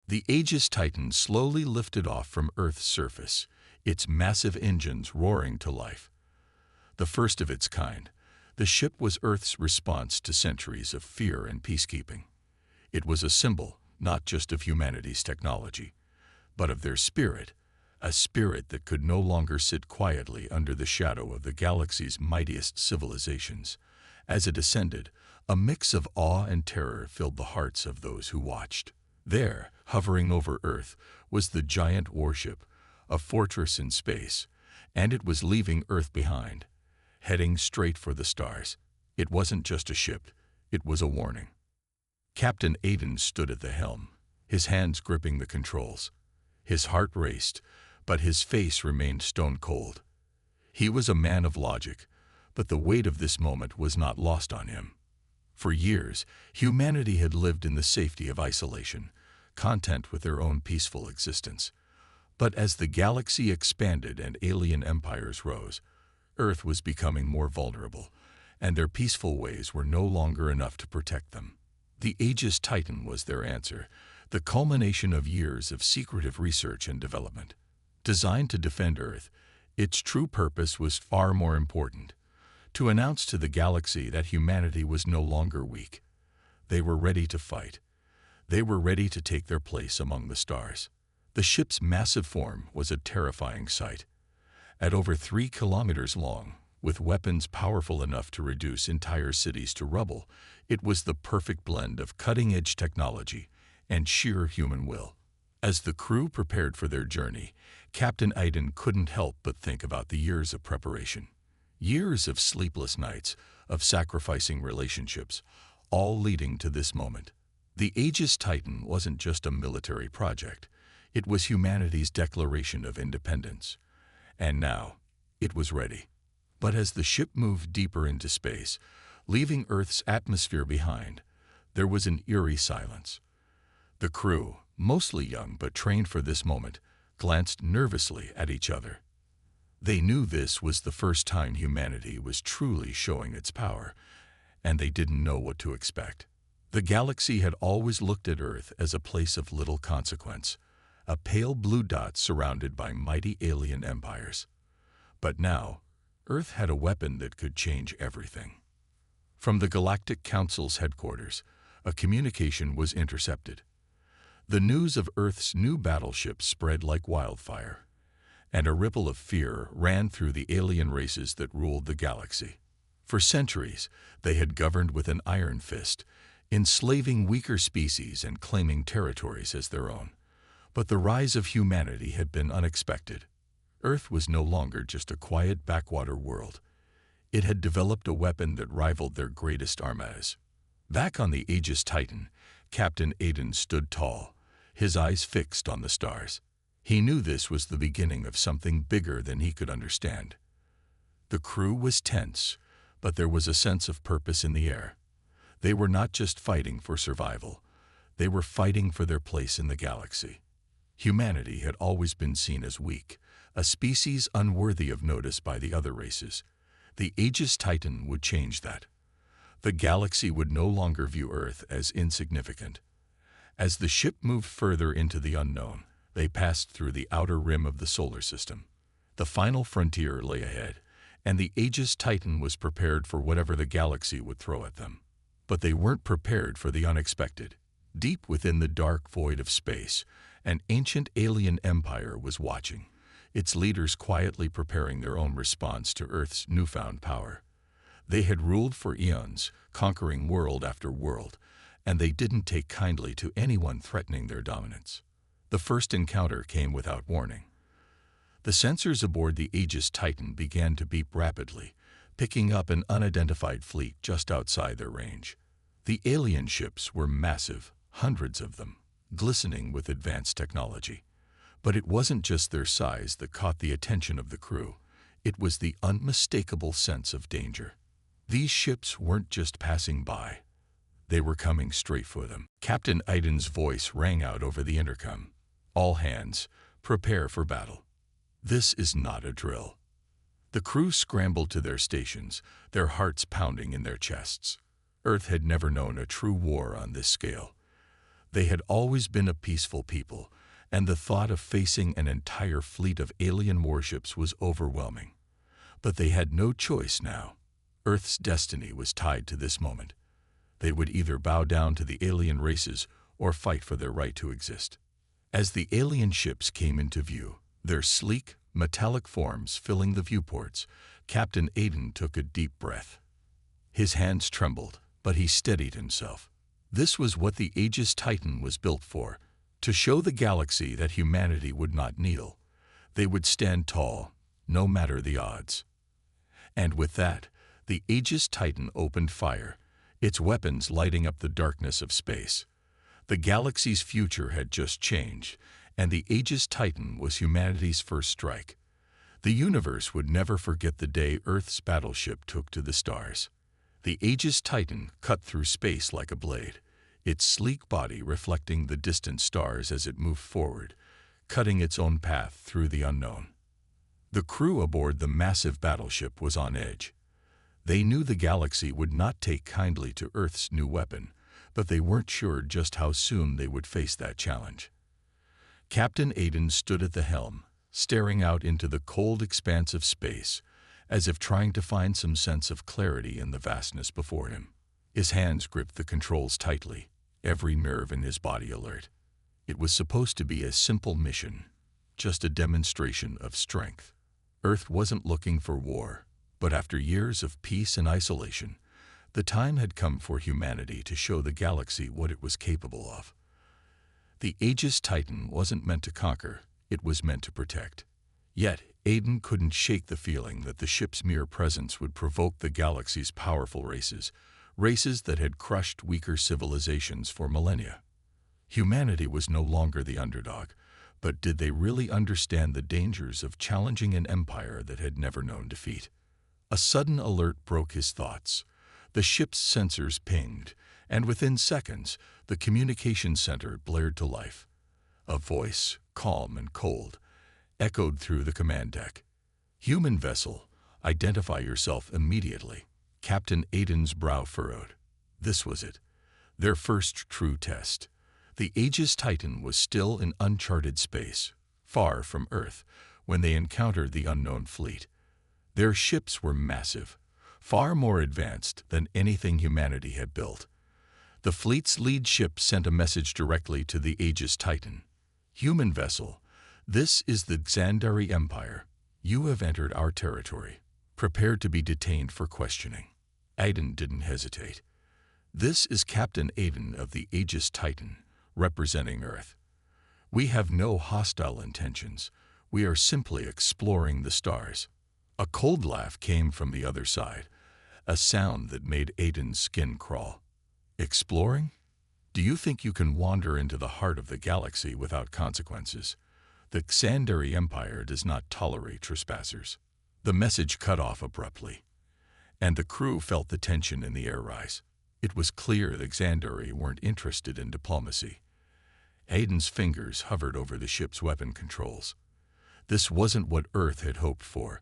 The Aegis Titan slowly lifted off from Earth's surface, its massive engines roaring to life. The first of its kind, the ship was Earth's response to centuries of fear and peacekeeping. It was a symbol, not just of humanity's technology, but of their spirit, a spirit that could no longer sit quietly under the shadow of the galaxy's mightiest civilizations. As it ascended, a mix of awe and terror filled the hearts of those who watched. There, hovering over Earth, was the giant warship, a fortress in space, and it was leaving Earth behind, heading straight for the stars. It wasn't just a ship, it was a warning. Captain Aiden stood at the helm, his hands gripping the controls. His heart raced, but his face remained stone cold. He was a man of logic, but the weight of this moment was not lost on him. For years, humanity had lived in the safety of isolation, content with their own peaceful existence. But as the galaxy expanded and alien empires rose, Earth was becoming more vulnerable, and their peaceful ways were no longer enough to protect them. The Aegis Titan was their answer, the culmination of years of secretive research and development. Designed to defend Earth, its true purpose was far more important: to announce to the galaxy that humanity was no longer weak. They were ready to fight. They were ready to take their place among the stars. The ship's massive form was a terrifying sight. At over 3 kilometers long, with weapons powerful enough to reduce entire cities to rubble, it was the perfect blend of cutting-edge technology and sheer human will. As the crew prepared for their journey, Captain Aiden couldn't help but think about the years of preparation. Years of sleepless nights, of sacrificing relationships, all leading to this moment. The Aegis Titan wasn't just a military project. It was humanity's declaration of independence. And now, it was ready. But as the ship moved deeper into space, leaving Earth's atmosphere behind, there was an eerie silence. The crew, mostly young but trained for this moment, glanced nervously at each other. They knew this was the first time humanity was truly showing its power, and they didn't know what to expect. The galaxy had always looked at Earth as a place of little consequence, a pale blue dot surrounded by mighty alien empires. But now, Earth had a weapon that could change everything. From the Galactic Council's headquarters, a communication was intercepted. The news of Earth's new battleship spread like wildfire, and a ripple of fear ran through the alien races that ruled the galaxy. For centuries, they had governed with an iron fist, enslaving weaker species and claiming territories as their own. But the rise of humanity had been unexpected. Earth was no longer just a quiet backwater world. It had developed a weapon that rivaled their greatest armadas. Back on the Aegis Titan, Captain Aiden stood tall, his eyes fixed on the stars. He knew this was the beginning of something bigger than he could understand. The crew was tense, but there was a sense of purpose in the air. They were not just fighting for survival. They were fighting for their place in the galaxy. Humanity had always been seen as weak, a species unworthy of notice by the other races. The Aegis Titan would change that. The galaxy would no longer view Earth as insignificant. As the ship moved further into the unknown, they passed through the outer rim of the solar system. The final frontier lay ahead, and the Aegis Titan was prepared for whatever the galaxy would throw at them. But they weren't prepared for the unexpected. Deep within the dark void of space, an ancient alien empire was watching, its leaders quietly preparing their own response to Earth's newfound power. They had ruled for eons, conquering world after world, and they didn't take kindly to anyone threatening their dominance. The first encounter came without warning. The sensors aboard the Aegis Titan began to beep rapidly, picking up an unidentified fleet just outside their range. The alien ships were massive, hundreds of them, glistening with advanced technology. But it wasn't just their size that caught the attention of the crew. It was the unmistakable sense of danger. These ships weren't just passing by. They were coming straight for them. Captain Aiden's voice rang out over the intercom. "All hands, prepare for battle. This is not a drill." The crew scrambled to their stations, their hearts pounding in their chests. Earth had never known a true war on this scale. They had always been a peaceful people, and the thought of facing an entire fleet of alien warships was overwhelming. But they had no choice now. Earth's destiny was tied to this moment. They would either bow down to the alien races or fight for their right to exist. As the alien ships came into view, their sleek, metallic forms filling the viewports, Captain Aiden took a deep breath. His hands trembled, but he steadied himself. This was what the Aegis Titan was built for, to show the galaxy that humanity would not kneel. They would stand tall, no matter the odds. And with that, the Aegis Titan opened fire, its weapons lighting up the darkness of space. The galaxy's future had just changed, and the Aegis Titan was humanity's first strike. The universe would never forget the day Earth's battleship took to the stars. The Aegis Titan cut through space like a blade, its sleek body reflecting the distant stars as it moved forward, cutting its own path through the unknown. The crew aboard the massive battleship was on edge. They knew the galaxy would not take kindly to Earth's new weapon, but they weren't sure just how soon they would face that challenge. Captain Aiden stood at the helm, staring out into the cold expanse of space, as if trying to find some sense of clarity in the vastness before him. His hands gripped the controls tightly, every nerve in his body alert. It was supposed to be a simple mission, just a demonstration of strength. Earth wasn't looking for war, but after years of peace and isolation, the time had come for humanity to show the galaxy what it was capable of. The Aegis Titan wasn't meant to conquer, it was meant to protect. Yet, Aiden couldn't shake the feeling that the ship's mere presence would provoke the galaxy's powerful races that had crushed weaker civilizations for millennia. Humanity was no longer the underdog, but did they really understand the dangers of challenging an empire that had never known defeat? A sudden alert broke his thoughts. The ship's sensors pinged, and within seconds, the communication center blared to life. A voice, calm and cold, echoed through the command deck. "Human vessel, identify yourself immediately." Captain Aiden's brow furrowed. This was it, their first true test. The Aegis Titan was still in uncharted space, far from Earth, when they encountered the unknown fleet. Their ships were massive, far more advanced than anything humanity had built. The fleet's lead ship sent a message directly to the Aegis Titan. "Human vessel, this is the Xandari Empire. You have entered our territory. Prepare to be detained for questioning." Aiden didn't hesitate. "This is Captain Aiden of the Aegis Titan, representing Earth. We have no hostile intentions. We are simply exploring the stars." A cold laugh came from the other side, a sound that made Aiden's skin crawl. "Exploring? Do you think you can wander into the heart of the galaxy without consequences? The Xandari Empire does not tolerate trespassers." The message cut off abruptly, and the crew felt the tension in the air rise. It was clear the Xandari weren't interested in diplomacy. Aiden's fingers hovered over the ship's weapon controls. This wasn't what Earth had hoped for,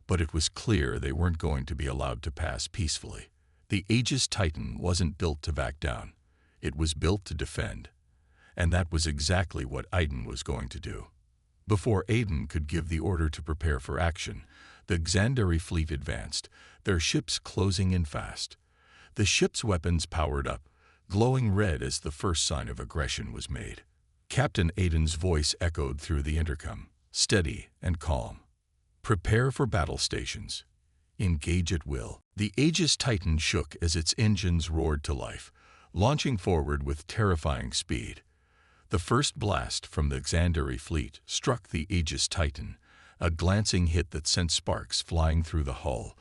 but it was clear they weren't going to be allowed to pass peacefully. The Aegis Titan wasn't built to back down. It was built to defend. And that was exactly what Aiden was going to do. Before Aiden could give the order to prepare for action, the Xandari fleet advanced, their ships closing in fast. The ship's weapons powered up, glowing red as the first sign of aggression was made. Captain Aiden's voice echoed through the intercom, steady and calm. "Prepare for battle stations. Engage at will." The Aegis Titan shook as its engines roared to life, launching forward with terrifying speed. The first blast from the Xandari fleet struck the Aegis Titan, a glancing hit that sent sparks flying through the hull,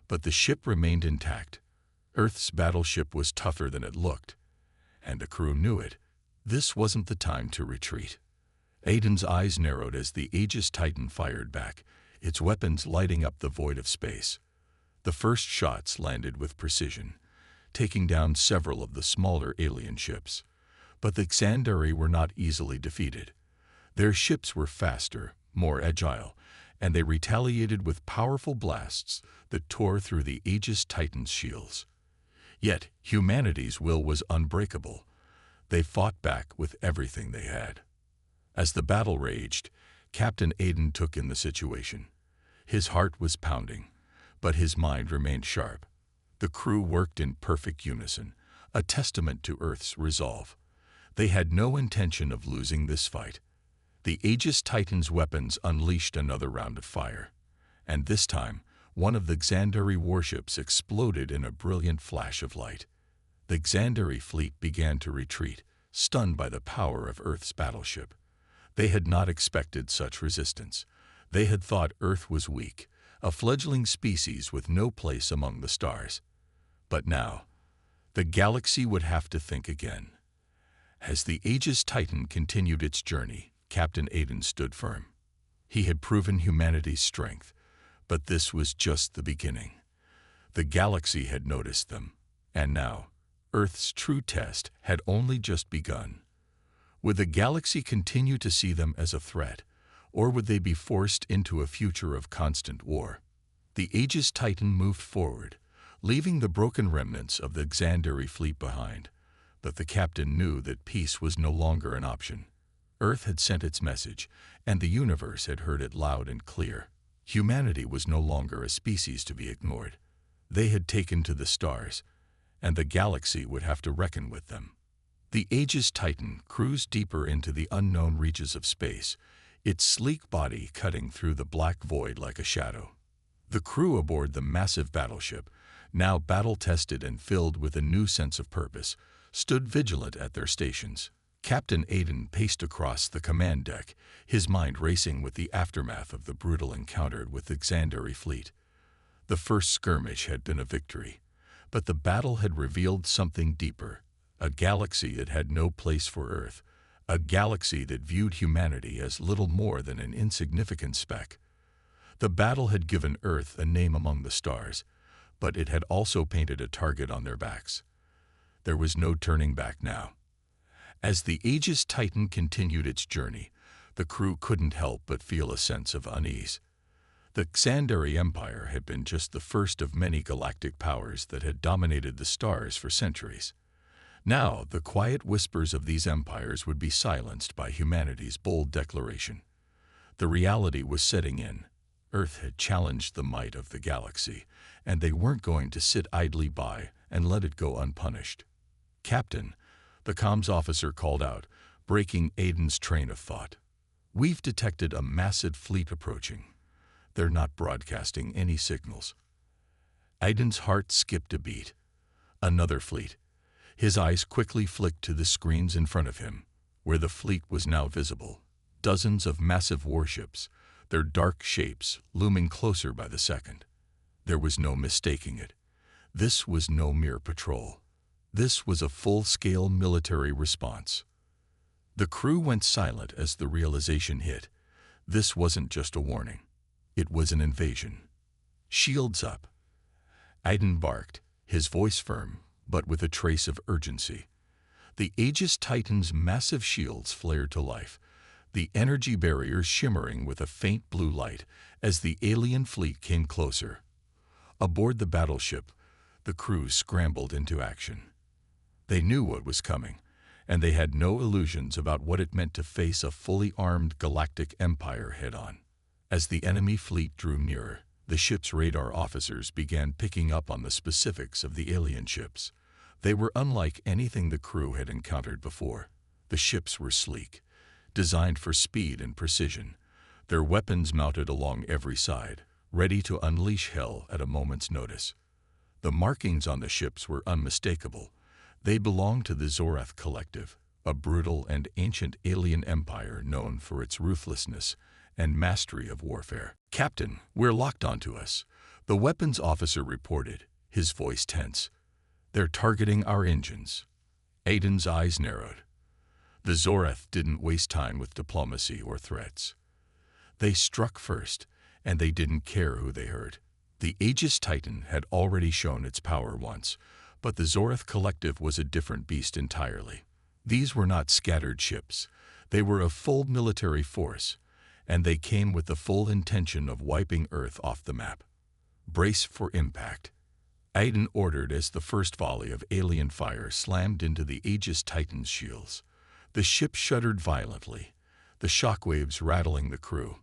but the ship remained intact. Earth's battleship was tougher than it looked, and the crew knew it. This wasn't the time to retreat. Aiden's eyes narrowed as the Aegis Titan fired back, its weapons lighting up the void of space. The first shots landed with precision, taking down several of the smaller alien ships. But the Xandari were not easily defeated. Their ships were faster, more agile, and they retaliated with powerful blasts that tore through the Aegis Titan's shields. Yet, humanity's will was unbreakable. They fought back with everything they had. As the battle raged, Captain Aiden took in the situation. His heart was pounding, but his mind remained sharp. The crew worked in perfect unison, a testament to Earth's resolve. They had no intention of losing this fight. The Aegis Titan's weapons unleashed another round of fire, and this time, one of the Xandari warships exploded in a brilliant flash of light. The Xandari fleet began to retreat, stunned by the power of Earth's battleship. They had not expected such resistance. They had thought Earth was weak, a fledgling species with no place among the stars. But now, the galaxy would have to think again. As the Aegis Titan continued its journey, Captain Aiden stood firm. He had proven humanity's strength, but this was just the beginning. The galaxy had noticed them, and now, Earth's true test had only just begun. Would the galaxy continue to see them as a threat, or would they be forced into a future of constant war? The Aegis Titan moved forward, leaving the broken remnants of the Xandari fleet behind, but the captain knew that peace was no longer an option. Earth had sent its message, and the universe had heard it loud and clear. Humanity was no longer a species to be ignored. They had taken to the stars, and the galaxy would have to reckon with them. The Aegis Titan cruised deeper into the unknown reaches of space, its sleek body cutting through the black void like a shadow. The crew aboard the massive battleship, now battle-tested and filled with a new sense of purpose, stood vigilant at their stations. Captain Aiden paced across the command deck, his mind racing with the aftermath of the brutal encounter with the Xandari fleet. The first skirmish had been a victory, but the battle had revealed something deeper, a galaxy that had no place for Earth, a galaxy that viewed humanity as little more than an insignificant speck. The battle had given Earth a name among the stars, but it had also painted a target on their backs. There was no turning back now. As the Aegis Titan continued its journey, the crew couldn't help but feel a sense of unease. The Xandari Empire had been just the first of many galactic powers that had dominated the stars for centuries. Now, the quiet whispers of these empires would be silenced by humanity's bold declaration. The reality was setting in. Earth had challenged the might of the galaxy, and they weren't going to sit idly by and let it go unpunished. "Captain," the comms officer called out, breaking Aiden's train of thought. "We've detected a massive fleet approaching. They're not broadcasting any signals." Aiden's heart skipped a beat. Another fleet. His eyes quickly flicked to the screens in front of him, where the fleet was now visible. Dozens of massive warships, their dark shapes looming closer by the second. There was no mistaking it. This was no mere patrol. This was a full-scale military response. The crew went silent as the realization hit. This wasn't just a warning. It was an invasion. "Shields up." Aiden barked, his voice firm, but with a trace of urgency. The Aegis Titan's massive shields flared to life, the energy barriers shimmering with a faint blue light as the alien fleet came closer. Aboard the battleship, the crew scrambled into action. They knew what was coming, and they had no illusions about what it meant to face a fully armed galactic empire head-on. As the enemy fleet drew nearer, the ship's radar officers began picking up on the specifics of the alien ships. They were unlike anything the crew had encountered before. The ships were sleek, designed for speed and precision, their weapons mounted along every side, ready to unleash hell at a moment's notice. The markings on the ships were unmistakable. They belonged to the Zorath Collective, a brutal and ancient alien empire known for its ruthlessness and mastery of warfare. "Captain, we're locked onto us," the weapons officer reported, his voice tense. "They're targeting our engines." Aiden's eyes narrowed. The Zorath didn't waste time with diplomacy or threats. They struck first, and they didn't care who they hurt. The Aegis Titan had already shown its power once, but the Zorath Collective was a different beast entirely. These were not scattered ships. They were a full military force, and they came with the full intention of wiping Earth off the map. "Brace for impact." Aiden ordered as the first volley of alien fire slammed into the Aegis Titan's shields. The ship shuddered violently, the shockwaves rattling the crew.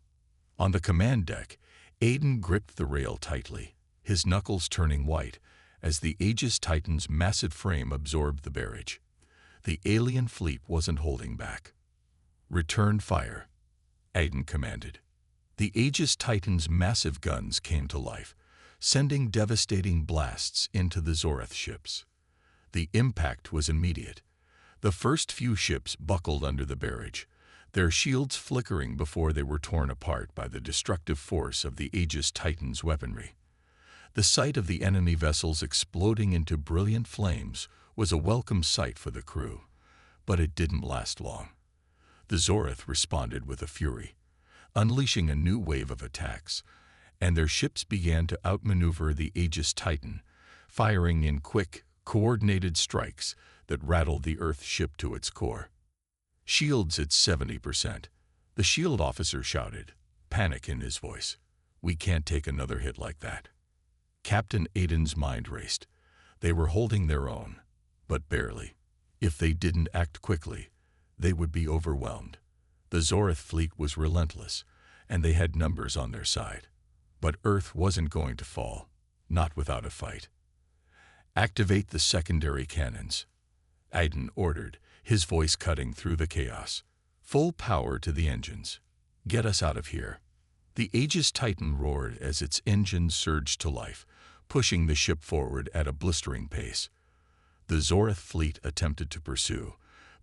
On the command deck, Aiden gripped the rail tightly, his knuckles turning white as the Aegis Titan's massive frame absorbed the barrage. The alien fleet wasn't holding back. "Return fire," Aiden commanded. The Aegis Titan's massive guns came to life, sending devastating blasts into the Zoreth ships. The impact was immediate. The first few ships buckled under the barrage, their shields flickering before they were torn apart by the destructive force of the Aegis Titan's weaponry. The sight of the enemy vessels exploding into brilliant flames was a welcome sight for the crew, but it didn't last long. The Zoreth responded with a fury, unleashing a new wave of attacks, and their ships began to outmaneuver the Aegis Titan, firing in quick, coordinated strikes that rattled the Earth ship to its core. "Shields at 70%, the shield officer shouted, panic in his voice. "We can't take another hit like that." Captain Aiden's mind raced. They were holding their own, but barely. If they didn't act quickly, they would be overwhelmed. The Zoreth fleet was relentless, and they had numbers on their side. But Earth wasn't going to fall, not without a fight. "Activate the secondary cannons," Aiden ordered, his voice cutting through the chaos. "Full power to the engines. Get us out of here." The Aegis Titan roared as its engines surged to life, pushing the ship forward at a blistering pace. The Zoreth fleet attempted to pursue,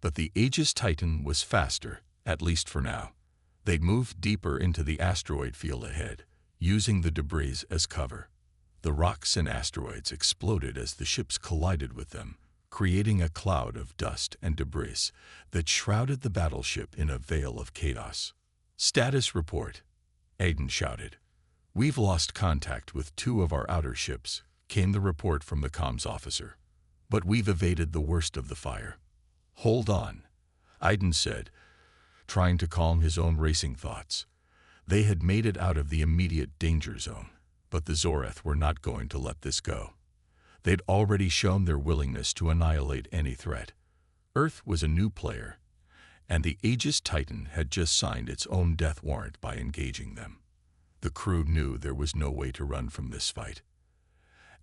but the Aegis Titan was faster, at least for now. They moved deeper into the asteroid field ahead, using the debris as cover. The rocks and asteroids exploded as the ships collided with them, creating a cloud of dust and debris that shrouded the battleship in a veil of chaos. "Status report," Aiden shouted. "We've lost contact with 2 of our outer ships," came the report from the comms officer. "But we've evaded the worst of the fire." "Hold on," Aiden said, trying to calm his own racing thoughts. They had made it out of the immediate danger zone, but the Zoreth were not going to let this go. They'd already shown their willingness to annihilate any threat. Earth was a new player, and the Aegis Titan had just signed its own death warrant by engaging them. The crew knew there was no way to run from this fight.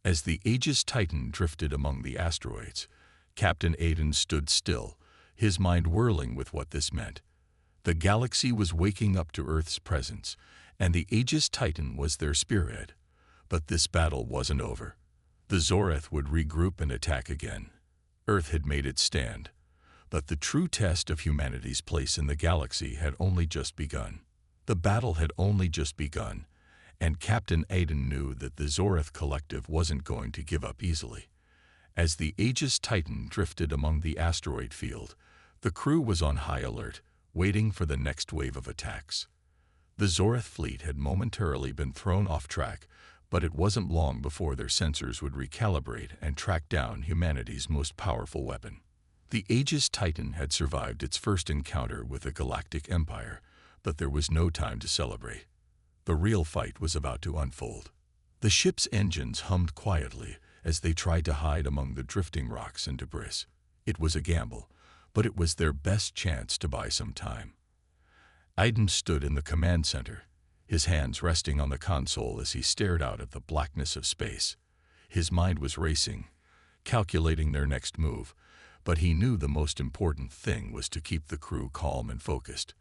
As the Aegis Titan drifted among the asteroids, Captain Aiden stood still, his mind whirling with what this meant. The galaxy was waking up to Earth's presence, and the Aegis Titan was their spearhead. But this battle wasn't over. The Zoreth would regroup and attack again. Earth had made its stand, but the true test of humanity's place in the galaxy had only just begun. The battle had only just begun, and Captain Aiden knew that the Zoreth Collective wasn't going to give up easily. As the Aegis Titan drifted among the asteroid field, the crew was on high alert, waiting for the next wave of attacks. The Zoreth fleet had momentarily been thrown off track, but it wasn't long before their sensors would recalibrate and track down humanity's most powerful weapon. The Aegis Titan had survived its first encounter with the Galactic Empire, but there was no time to celebrate. The real fight was about to unfold. The ship's engines hummed quietly as they tried to hide among the drifting rocks and debris. It was a gamble, but it was their best chance to buy some time. Aiden stood in the command center, his hands resting on the console as he stared out at the blackness of space. His mind was racing, calculating their next move, but he knew the most important thing was to keep the crew calm and focused.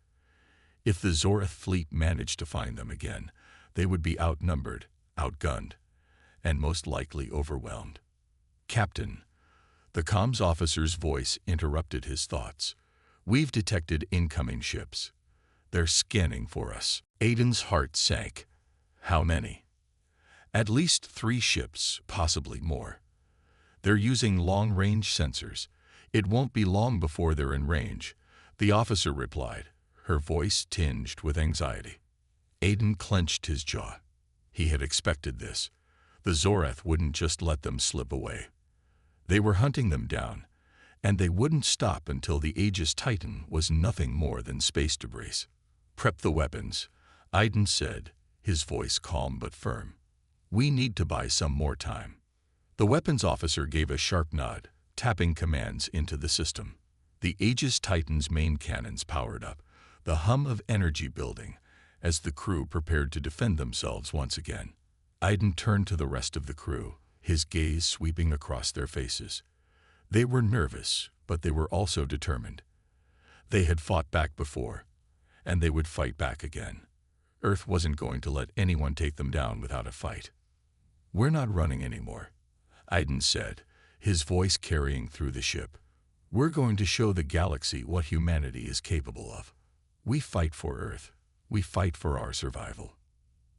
If the Zoreth fleet managed to find them again, they would be outnumbered, outgunned, and most likely overwhelmed. "Captain," the comms officer's voice interrupted his thoughts. "We've detected incoming ships. They're scanning for us." Aiden's heart sank. "How many?" "At least 3 ships, possibly more. They're using long-range sensors. It won't be long before they're in range," the officer replied, her voice tinged with anxiety. Aiden clenched his jaw. He had expected this. The Zoreth wouldn't just let them slip away. They were hunting them down, and they wouldn't stop until the Aegis Titan was nothing more than space debris. "Prep the weapons," Aiden said, his voice calm but firm. "We need to buy some more time." The weapons officer gave a sharp nod, tapping commands into the system. The Aegis Titan's main cannons powered up, the hum of energy building, as the crew prepared to defend themselves once again. Aiden turned to the rest of the crew, his gaze sweeping across their faces. They were nervous, but they were also determined. They had fought back before, and they would fight back again. Earth wasn't going to let anyone take them down without a fight. "We're not running anymore," Aiden said, his voice carrying through the ship. "We're going to show the galaxy what humanity is capable of. We fight for Earth. We fight for our survival."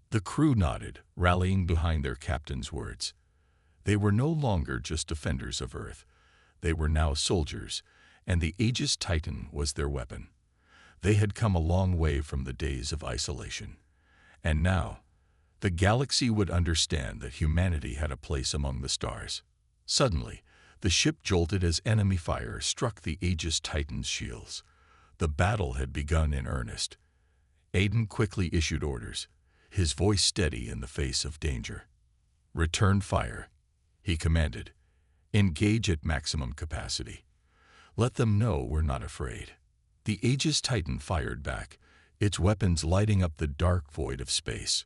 The crew nodded, rallying behind their captain's words. They were no longer just defenders of Earth. They were now soldiers, and the Aegis Titan was their weapon. They had come a long way from the days of isolation. And now, the galaxy would understand that humanity had a place among the stars. Suddenly, the ship jolted as enemy fire struck the Aegis Titan's shields. The battle had begun in earnest. Aiden quickly issued orders, his voice steady in the face of danger. "Return fire," he commanded. "Engage at maximum capacity. Let them know we're not afraid." The Aegis Titan fired back, its weapons lighting up the dark void of space.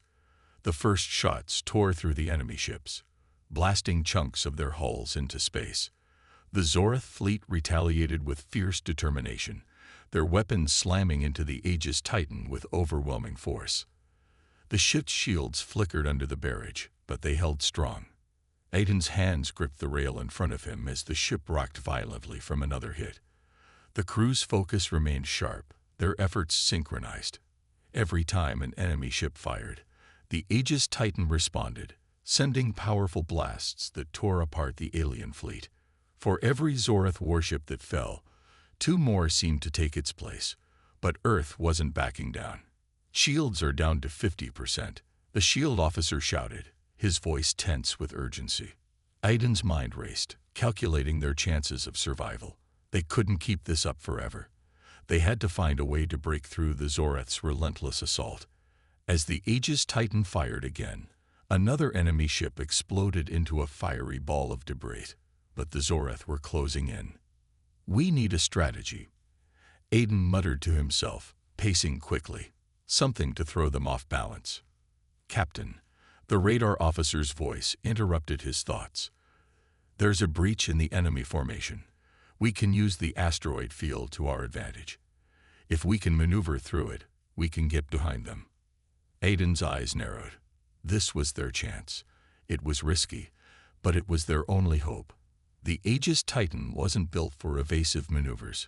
The first shots tore through the enemy ships, blasting chunks of their hulls into space. The Zorith fleet retaliated with fierce determination, their weapons slamming into the Aegis Titan with overwhelming force. The ship's shields flickered under the barrage, but they held strong. Aiden's hands gripped the rail in front of him as the ship rocked violently from another hit. The crew's focus remained sharp, their efforts synchronized. Every time an enemy ship fired, the Aegis Titan responded, sending powerful blasts that tore apart the alien fleet. For every Zorith warship that fell, 2 more seemed to take its place, but Earth wasn't backing down. "Shields are down to 50%, the shield officer shouted, his voice tense with urgency. Aiden's mind raced, calculating their chances of survival. They couldn't keep this up forever. They had to find a way to break through the Zorith's relentless assault. As the Aegis Titan fired again, another enemy ship exploded into a fiery ball of debris, but the Zorith were closing in. "We need a strategy," Aiden muttered to himself, pacing quickly, something to throw them off balance. "Captain," the radar officer's voice interrupted his thoughts. "There's a breach in the enemy formation. We can use the asteroid field to our advantage. If we can maneuver through it, we can get behind them." Aiden's eyes narrowed. This was their chance. It was risky, but it was their only hope. The Aegis Titan wasn't built for evasive maneuvers,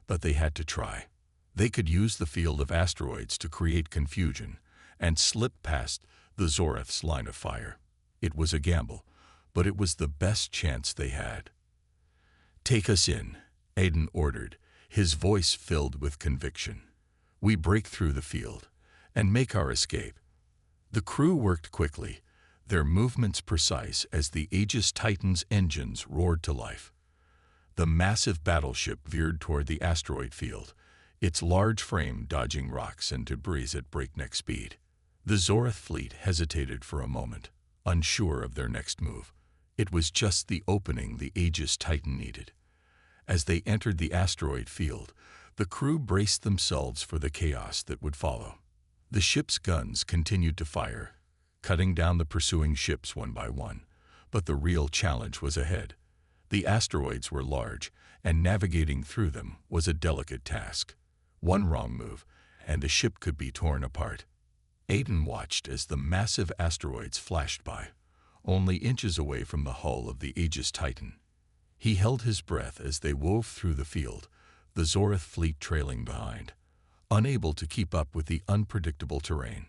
but they had to try. They could use the field of asteroids to create confusion and slip past the Zorith's line of fire. It was a gamble, but it was the best chance they had. "Take us in," Aiden ordered, his voice filled with conviction. "We break through the field and make our escape." The crew worked quickly, their movements precise as the Aegis Titan's engines roared to life. The massive battleship veered toward the asteroid field, its large frame dodging rocks and debris at breakneck speed. The Zorith fleet hesitated for a moment, unsure of their next move. It was just the opening the Aegis Titan needed. As they entered the asteroid field, the crew braced themselves for the chaos that would follow. The ship's guns continued to fire, cutting down the pursuing ships one by one, but the real challenge was ahead. The asteroids were large, and navigating through them was a delicate task. One wrong move, and the ship could be torn apart. Aiden watched as the massive asteroids flashed by, only inches away from the hull of the Aegis Titan. He held his breath as they wove through the field, the Zorith fleet trailing behind, unable to keep up with the unpredictable terrain.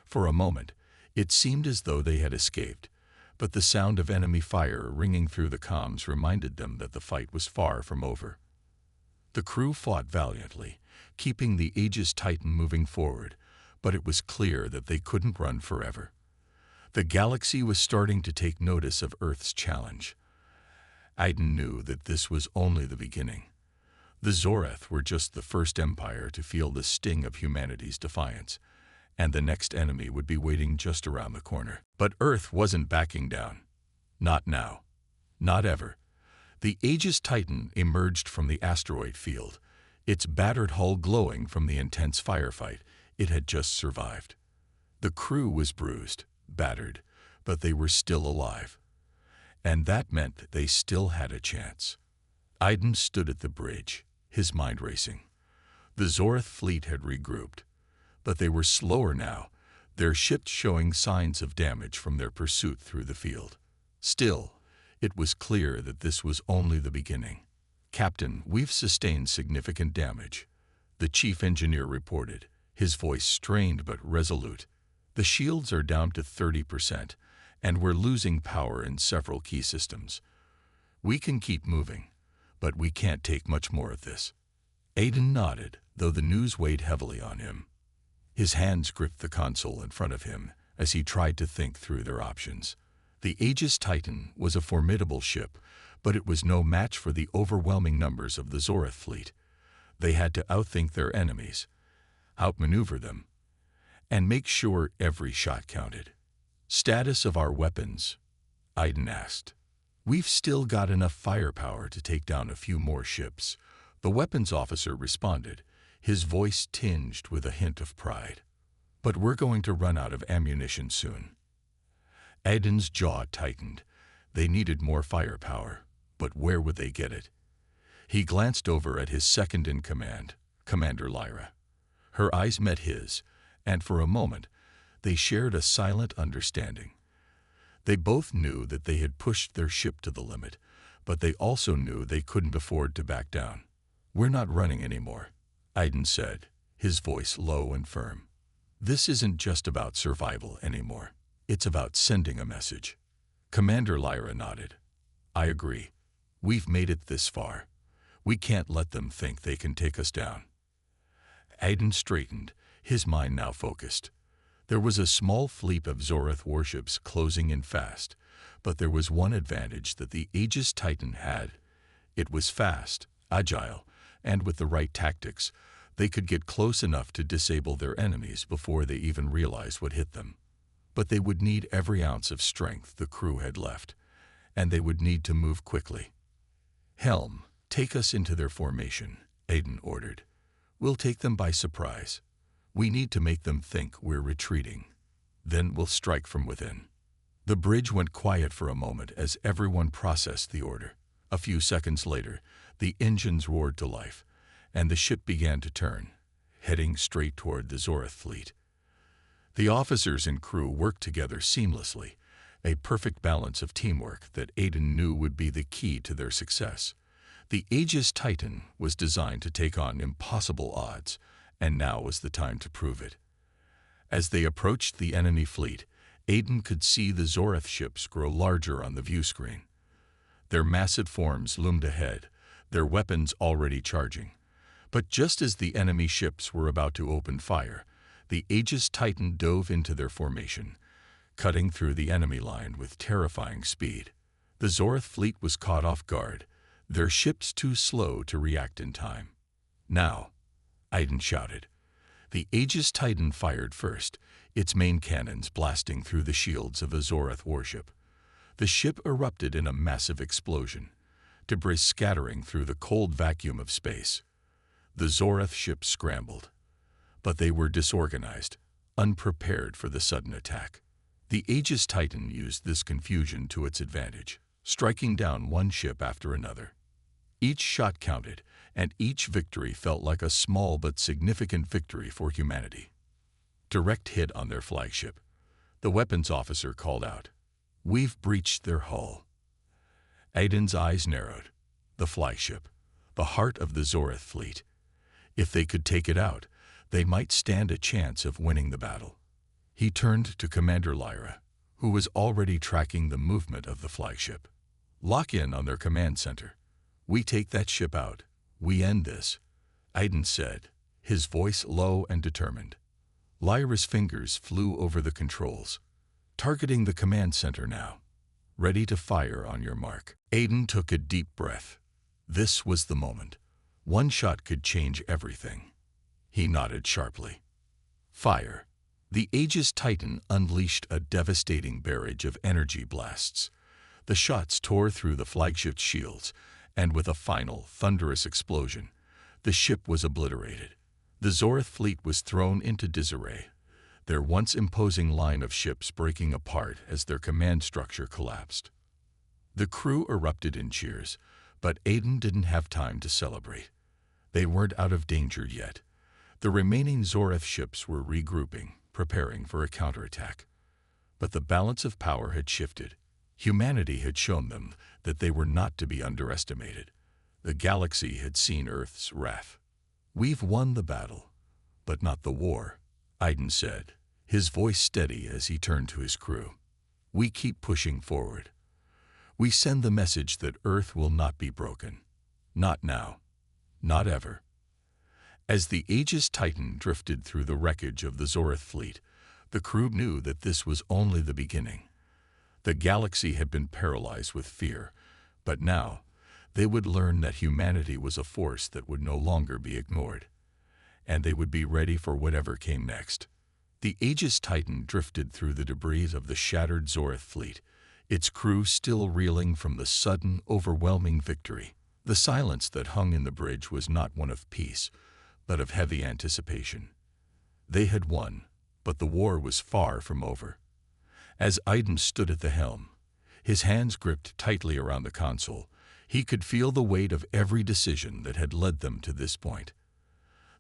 For a moment, it seemed as though they had escaped, but the sound of enemy fire ringing through the comms reminded them that the fight was far from over. The crew fought valiantly, keeping the Aegis Titan moving forward, but it was clear that they couldn't run forever. The galaxy was starting to take notice of Earth's challenge. Aiden knew that this was only the beginning. The Zorith were just the first empire to feel the sting of humanity's defiance, and the next enemy would be waiting just around the corner. But Earth wasn't backing down. Not now. Not ever. The Aegis Titan emerged from the asteroid field, its battered hull glowing from the intense firefight it had just survived. The crew was bruised, battered, but they were still alive. And that meant they still had a chance. Aiden stood at the bridge, his mind racing. The Zorith fleet had regrouped, but they were slower now, their ships showing signs of damage from their pursuit through the field. Still, it was clear that this was only the beginning. "Captain, we've sustained significant damage," the chief engineer reported, his voice strained but resolute. "The shields are down to 30%, and we're losing power in several key systems. We can keep moving, but we can't take much more of this." Aiden nodded, though the news weighed heavily on him. His hands gripped the console in front of him as he tried to think through their options. The Aegis Titan was a formidable ship, but it was no match for the overwhelming numbers of the Zorith fleet. They had to outthink their enemies, outmaneuver them, and make sure every shot counted. "Status of our weapons?" Aiden asked. "We've still got enough firepower to take down a few more ships," the weapons officer responded, his voice tinged with a hint of pride. "But we're going to run out of ammunition soon." Aiden's jaw tightened. They needed more firepower, but where would they get it? He glanced over at his second-in-command, Commander Lyra. Her eyes met his, and for a moment, they shared a silent understanding. They both knew that they had pushed their ship to the limit, but they also knew they couldn't afford to back down. "We're not running anymore," Aiden said, his voice low and firm. "This isn't just about survival anymore. It's about sending a message." Commander Lyra nodded. "I agree. We've made it this far. We can't let them think they can take us down." Aiden straightened, his mind now focused. There was a small fleet of Zorith warships closing in fast, but there was one advantage that the Aegis Titan had. It was fast, agile, and with the right tactics, they could get close enough to disable their enemies before they even realized what hit them. But they would need every ounce of strength the crew had left, and they would need to move quickly. "Helm, take us into their formation," Aiden ordered. "We'll take them by surprise. We need to make them think we're retreating. Then we'll strike from within." The bridge went quiet for a moment as everyone processed the order. A few seconds later, the engines roared to life, and the ship began to turn, heading straight toward the Zorith fleet. The officers and crew worked together seamlessly, a perfect balance of teamwork that Aiden knew would be the key to their success. The Aegis Titan was designed to take on impossible odds, and now was the time to prove it. As they approached the enemy fleet, Aiden could see the Zorith ships grow larger on the view screen. Their massive forms loomed ahead, their weapons already charging. But just as the enemy ships were about to open fire, the Aegis Titan dove into their formation, cutting through the enemy line with terrifying speed. The Zorith fleet was caught off guard, their ships too slow to react in time. "Now," Aiden shouted. The Aegis Titan fired first, its main cannons blasting through the shields of a Zorith warship. The ship erupted in a massive explosion, debris scattering through the cold vacuum of space. The Zorith ships scrambled, but they were disorganized, unprepared for the sudden attack. The Aegis Titan used this confusion to its advantage, striking down one ship after another. Each shot counted, and each victory felt like a small but significant victory for humanity. Direct hit on their flagship. The weapons officer called out, "We've breached their hull." Aiden's eyes narrowed. The flagship, the heart of the Zorith fleet. If they could take it out, they might stand a chance of winning the battle. He turned to Commander Lyra, who was already tracking the movement of the flagship. "Lock in on their command center. We take that ship out. We end this," Aiden said, his voice low and determined. Lyra's fingers flew over the controls, targeting the command center now. "Ready to fire on your mark." Aiden took a deep breath. This was the moment. One shot could change everything. He nodded sharply. "Fire." The Aegis Titan unleashed a devastating barrage of energy blasts. The shots tore through the flagship's shields, and with a final, thunderous explosion, the ship was obliterated. The Zorith fleet was thrown into disarray, their once imposing line of ships breaking apart as their command structure collapsed. The crew erupted in cheers, but Aiden didn't have time to celebrate. They weren't out of danger yet. The remaining Zorith ships were regrouping, preparing for a counterattack. But the balance of power had shifted. Humanity had shown them that they were not to be underestimated. The galaxy had seen Earth's wrath. "We've won the battle, but not the war," Aiden said, his voice steady as he turned to his crew. "We keep pushing forward. We send the message that Earth will not be broken. Not now. Not ever." As the Aegis Titan drifted through the wreckage of the Zorith fleet, the crew knew that this was only the beginning. The galaxy had been paralyzed with fear, but now they would learn that humanity was a force that would no longer be ignored, and they would be ready for whatever came next. The Aegis Titan drifted through the debris of the shattered Zorith fleet, its crew still reeling from the sudden, overwhelming victory. The silence that hung in the bridge was not one of peace, but of heavy anticipation. They had won, but the war was far from over. As Aiden stood at the helm, his hands gripped tightly around the console, he could feel the weight of every decision that had led them to this point.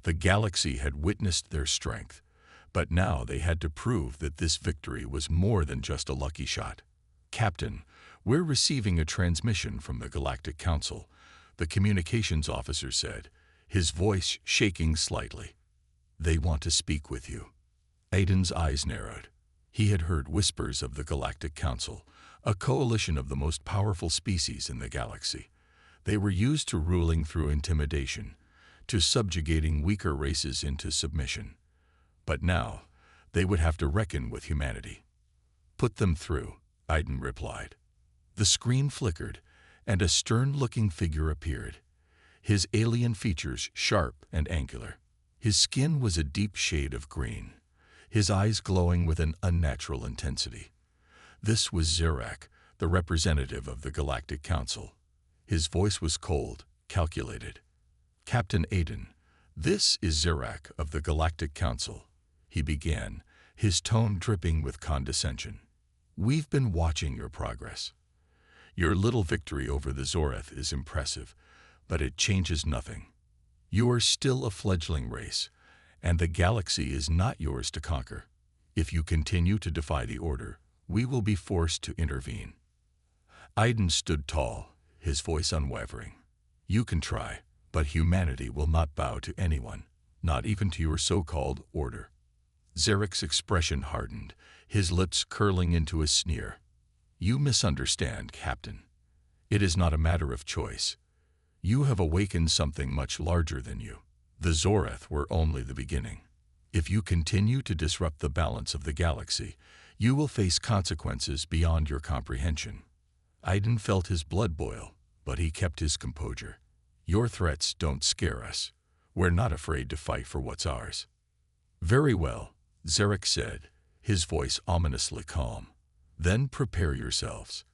The galaxy had witnessed their strength, but now they had to prove that this victory was more than just a lucky shot. "Captain, we're receiving a transmission from the Galactic Council," the communications officer said, his voice shaking slightly. "They want to speak with you." Aiden's eyes narrowed. He had heard whispers of the Galactic Council, a coalition of the most powerful species in the galaxy. They were used to ruling through intimidation, to subjugating weaker races into submission. But now, they would have to reckon with humanity. "Put them through," Aiden replied. The screen flickered, and a stern-looking figure appeared, his alien features sharp and angular. His skin was a deep shade of green, his eyes glowing with an unnatural intensity. This was Zirak, the representative of the Galactic Council. His voice was cold, calculated. "Captain Aiden, this is Zirak of the Galactic Council," he began, his tone dripping with condescension. "We've been watching your progress. Your little victory over the Zorith is impressive, but it changes nothing. You are still a fledgling race, and the galaxy is not yours to conquer. If you continue to defy the order, we will be forced to intervene." Aiden stood tall, his voice unwavering. "You can try, but humanity will not bow to anyone, not even to your so-called order." Zarek's expression hardened, his lips curling into a sneer. "You misunderstand, Captain. It is not a matter of choice. You have awakened something much larger than you. The Zorith were only the beginning. If you continue to disrupt the balance of the galaxy, you will face consequences beyond your comprehension." Aiden felt his blood boil, but he kept his composure. "Your threats don't scare us. We're not afraid to fight for what's ours." "Very well," Zarek said, his voice ominously calm. "Then prepare yourselves.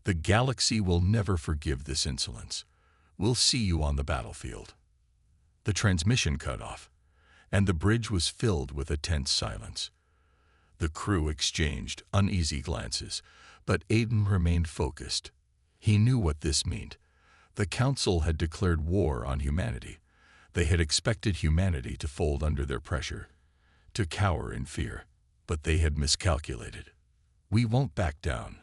The galaxy will never forgive this insolence. We'll see you on the battlefield." The transmission cut off, and the bridge was filled with a tense silence. The crew exchanged uneasy glances, but Aiden remained focused. He knew what this meant. The Council had declared war on humanity. They had expected humanity to fold under their pressure, to cower in fear, but they had miscalculated. "We won't back down,"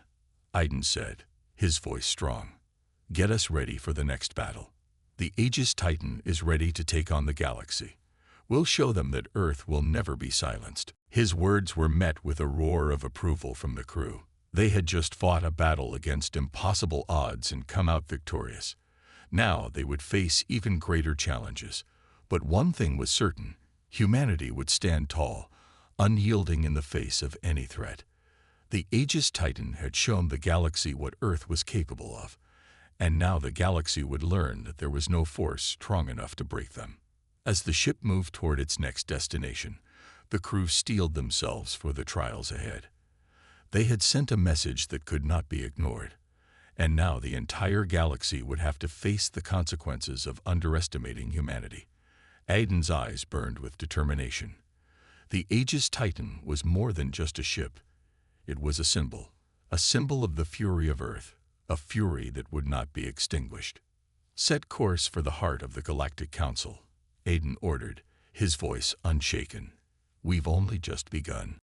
Aiden said, his voice strong. "Get us ready for the next battle. The Aegis Titan is ready to take on the galaxy. We'll show them that Earth will never be silenced." His words were met with a roar of approval from the crew. They had just fought a battle against impossible odds and come out victorious. Now they would face even greater challenges. But one thing was certain: humanity would stand tall, unyielding in the face of any threat. The Aegis Titan had shown the galaxy what Earth was capable of, and now the galaxy would learn that there was no force strong enough to break them. As the ship moved toward its next destination, the crew steeled themselves for the trials ahead. They had sent a message that could not be ignored. And now the entire galaxy would have to face the consequences of underestimating humanity. Aiden's eyes burned with determination. The Aegis Titan was more than just a ship. It was a symbol of the fury of Earth, a fury that would not be extinguished. Set course for the heart of the Galactic Council, Aiden ordered, his voice unshaken. We've only just begun.